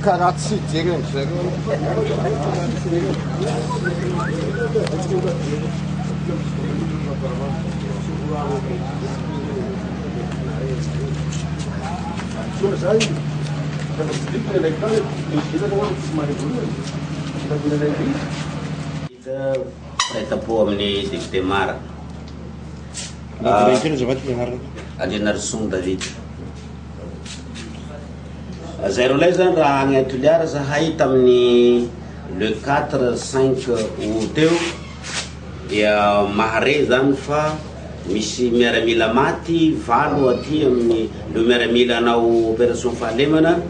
Karatsy jeremy zay fahitapo amin'ny député Mara Adriana Risson David. Zay rolay zany raha agny Toliara zahay tamin'ny le 4-5 août teo dia mahare zany fa misy miaramila maty 8 aty amin'ny le miaramila anao opération fahalemana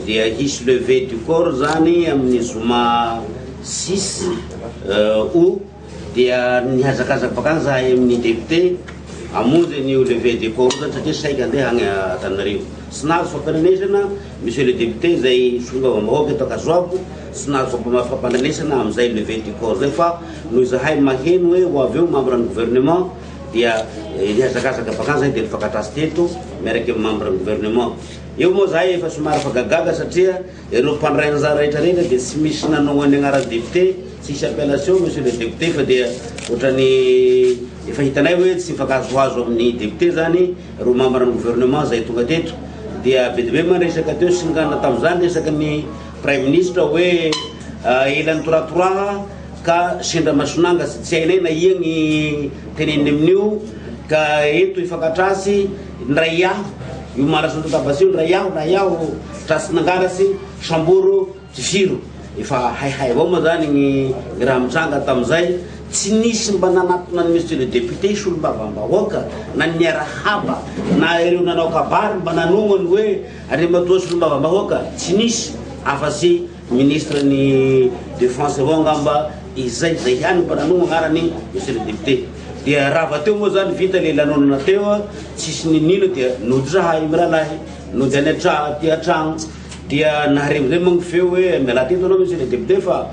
dia hisy levé du corps zany amin'ny zoma 6 août dia nihazakazaka bakany zahay amin'ny député amonjy ny levé du corps zany satria saika andeha agny Antananarivo. Sy nahazo fampandanesana monsieur le député zay solombavam-bahoaka eto Akazoako, sy nahazo fampandanesana amizay levé du corps zay fa noho zahay maheno hoe ho avy eo membre ny gouvernement dia nihazakazaka bakany zay dia nifankatrasy teto miaraky amin'ny membre ny gouvernement. Eo moa zahay efa somary fagagaga satria ireo mpanray anjara rehetra rehetra dia tsy misy nanao ny agnara député, tsisy appellation monsieur le député fa dia ohatrany efa hitanay hoe tsy mifankazohazo amin'ny député zany ro membre ny gouvernement zay tonga teto dia be dia be maresaka teo singana tamin'izany resaka ny prime ministre hoe elan'ny toratoraha ka sendra masonanga tsy hainay na ia ny teneniny amin'io ka eto ifankatrasy ndray aho io marasy tabasio ndray aho na iaho trasy nangaratsy samboro tifiro efa haihay avao ma zany ny raha mitranga tamin'izay tsy nisy mba nanatona ny monsieur le député solombavam-bahoaka na niarahaba na ireo nanao kabary mba nanognony hoe andriamatoa solombavam-bahoaka tsy nisy afa-sy ministre ny défense avao ngamba izay zay ihany mba nanogno agnarany monsieur le député. Dia raha vateo moa zany vita le lanonana teo tsisy ninino dia nody zahay miralahy nody any aty atragno dia naharemo zay moa feo hoe miala teto anao monsieur le député fa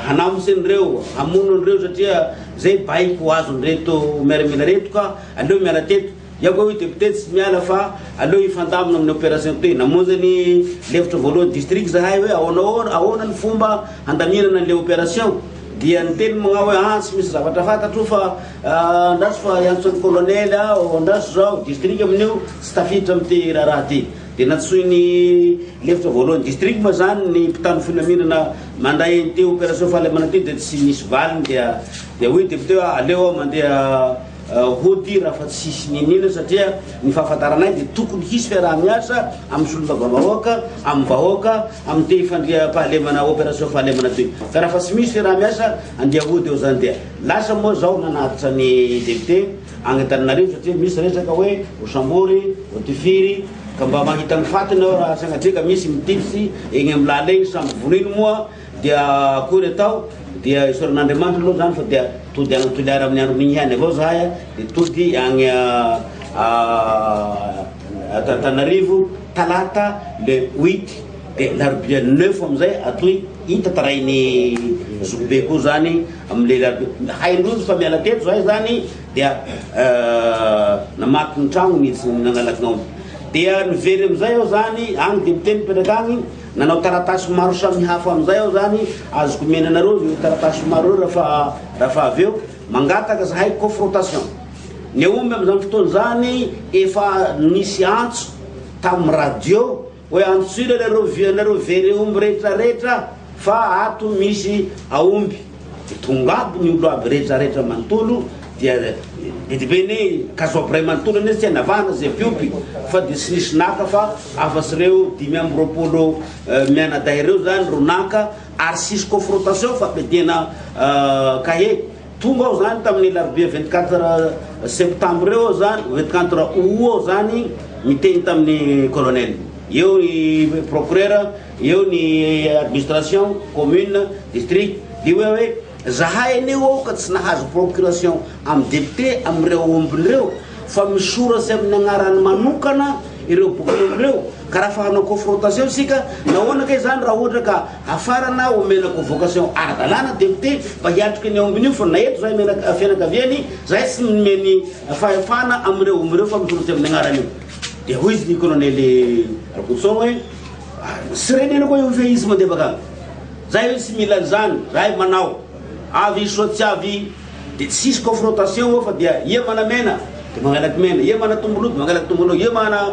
hanamosy an'ireo hamono an'ireo satria zay baiko azon'ireto miaramila reto ka aleo miala teto iaho koa hoe député tsy miala fa aleo ifandamina amin'ny opération toy namonjany lefitra voalohany district zahay hoe ahoana ny fomba handaminana an'le opération dia niteny magna hoe tsy misy zavatra fantatro fa andraso fa iantsony colonel andraso zao district amin'io tsy tafiditra amty raha ty dia natsoiny lefitra voalohany district ma zany ny mpitano filaminana manday an'ty opération fahalemana ty dia tsy misy valiny dia hoe député aleo mandeha hody raha fa tsisy ninina satria ny fahafantaranay dia tokony hisy fiaraha-miasa amin'ny solombavam-bahoaka amin'ny vahoaka amin'ny te hifandria fahalemana opération fahalemana toy fa raha fa tsy misy fiaraha-miasa andeha hody eo zany dia lasa moa zao nanatitra ny député agny Antananarivo satria misy resaka hoe Osambory Otifiry ka mba mahita ny fatiny ao raha sagnatrika misy mitipsy egny amin'ny lala egny samby vonino moa dia akory atao dia isoran'Andriamanitra aloha zany fa dia tody agny Toliara amin'ny andro miny ihany avao zahay dia tody agny Antananarivo talata le 8 dia larobia 9 amizay atoy hita tarainy zokobe koa zany am'le larobia haindrozy fa miala teto zahay zany dia namaky ny tragno nitsy nangalaky gnao dia nivery amizay ao zany agny député nipetraka agny nanao taratasy maro samihafa amizay ao zany azoko menanareo io taratasy maro io raha fa avy eo mangataka zahay confrontation ny omby am'izany fotoana zany efa nisy antso tamin'ny radio hoe antsoina nareo very omby rehetrarehetra fa ato misy aomby tonga aby ny olo aby rehetrarehetra manontolo dia edibeny kazoabray manontolo ane tsy anavahana zay piopy fa dia tsy nisy naka fa afa-sy reo 5 mianadahy reo zany ro naka ary sisy confrontation fa ampidiana kahe tonga ao zany tamin'ny larobia 24 septembre eo zany 24 août ao zany miteny tamin'ny colonel eo ny procureur eo ny administration commune district dia hoe zahay aneo ao ka tsy nahazo procuration amin'ny député amin'ireo ombin'ireo fa misoratsy amin'ny agnarany manokana ireo bokin'ireo karaha fahanao confrontation sika nahoana kay zany raha ohatra ka afarana omena convocation ara-dalàna député mba hiatriky ny ambin'io fa na eto zay menaka fianakaviany zay tsy nomeny fahefana amireo fa misoloty amin'ny agnarany io de hoy izy ny colonel Alcotson hoe sy renena koa io fe izy mandeha bakagny zay hoe tsy mila zany zay manao avy sotsy avy de tsisy confrontation fa dia ia manamena de mangalaky mena ia mana tombolo de mangalaky tombolo ia mana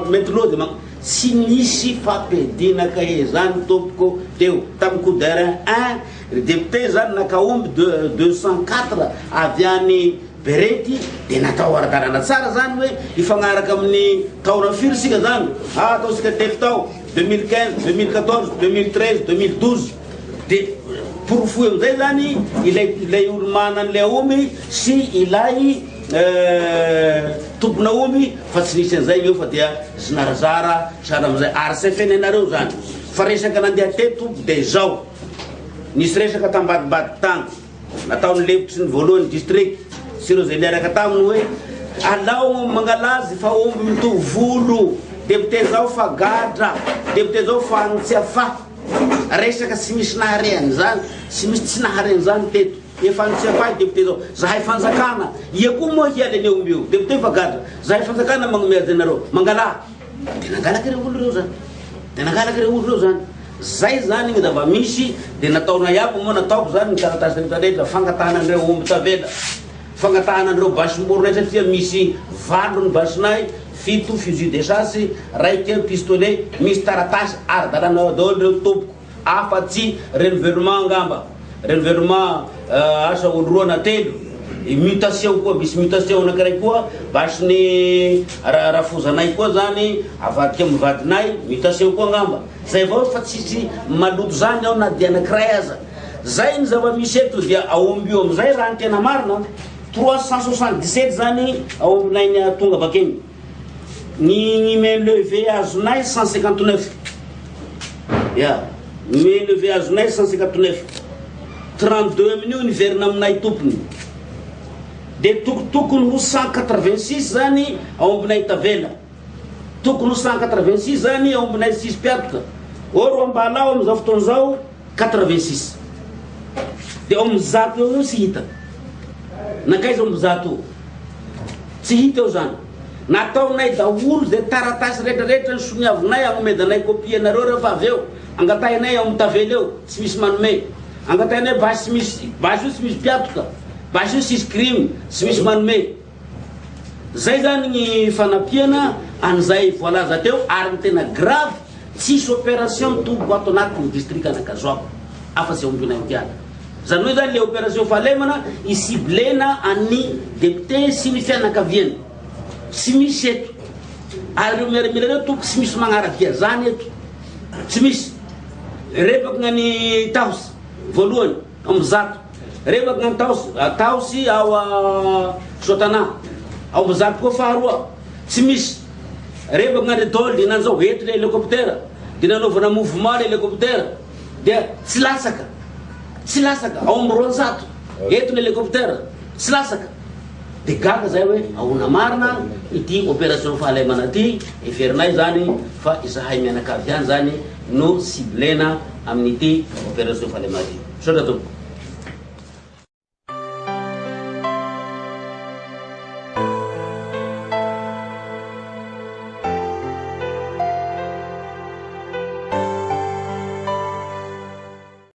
metlo de tsy nisy fampedina kahe zany tompoko teo tamin'ny coup d'air 1 député zany nakaomby 204 avy any Berety de natao ara-dalàna tsara zany hoe ifagnaraka amin'ny taona firy sika zany ataosika telo tao 2015 2014 2013 2012 de pourfouille amizay zany ilay olo mana an'ilay aomy sy ilay tompona aomy fa tsy nisy an'izay io fa dia zinarazara sara amizay RCFN nareo zany fa resaka nandeha teto de zao nisy resaka tambadibady tany nataony levitry ny voalohany district sy reo zay niaraka taminy hoe alao mangalazy fa omby mitovy volo député zao fa gadra député zao fa tsy afa resaka tsy misy nahareny zany tsy misy tsy nahareny zany teto efa tsy afa député zao zahay fanjakana ia koa moa hiala ny omby io député fa gadra zahay fanjakana magnomeazy anareo mangala de nangalaky reo olo reo zany de nangalaky reo olo reo zany zay zany ny zava-misy de nataona iaby moa nataoko zany ny taratasy rehetrarehetra fangatahanandreo omby tavela fangatahanandreo basimborona satria misy valo ny basinay fito fusil d'essence raiky pistolet misy taratasy ara-dalàna daholo reo tompoko afa-tsy renouvellement angamba renouvellement asa olo roa na telo mutation koa misy mutation anankiray koa basiny rafozanay koa zany avadika amin'ny vadinay mutation koa angamba zay avao fa tsisy maloto zany ao na dia anankiray aza zay ny zava-misy eto dia aomby io amizay raha ny tena marina 377 zany aombinay ny tonga bakeny ny main levé azonay 159 ya main levé azonay 159 32 amin'io niverina aminay tompony de tokony ho 186 zany aombinay tavela tokony ho 186 zany aombinay 6 piatoka oro ambalao amizao fotoana zao 86 de ao mizato eo io tsy hita nakaiza ao mizato tsy hita eo zany nataonay daholo zay taratasy rehetrarehetra ny soniavinay agnomedanay copie anareo rehefa avy eo angatahinay ao mitavela eo tsy misy manome angatahinay basy io tsy misy piatoka basy io sisy crime tsy misy manome zay zany ny fanapiana an'izay voalaza teo ary ny tena grave tsisy opération mitombo ato anatin'ny district anakazoako afa-tsy aombinay tiana zany hoe zany le opération fahalemana isiblena any député sy ny fianakaviany tsy misy eto ary reo miaramila reo tompo tsy misy magnarakia zany eto tsy misy rebaky gnany taosy voalohany ambizato rebaky gnany taosy ao sotana ao ambizato koa faharoa tsy misy rebaky gnany redôly dinanzao ety le hélicoptère dinanaovana mouvement le hélicoptère dia tsy lasaka ao amby roanjato eto ny hélicoptère tsy lasaka de gaga zay hoe ahona marina ity opération fahalemana ty everinay zany fa izahay mianakaviany zany no ciblena amin'ity opération fahalemana ty sotra tompo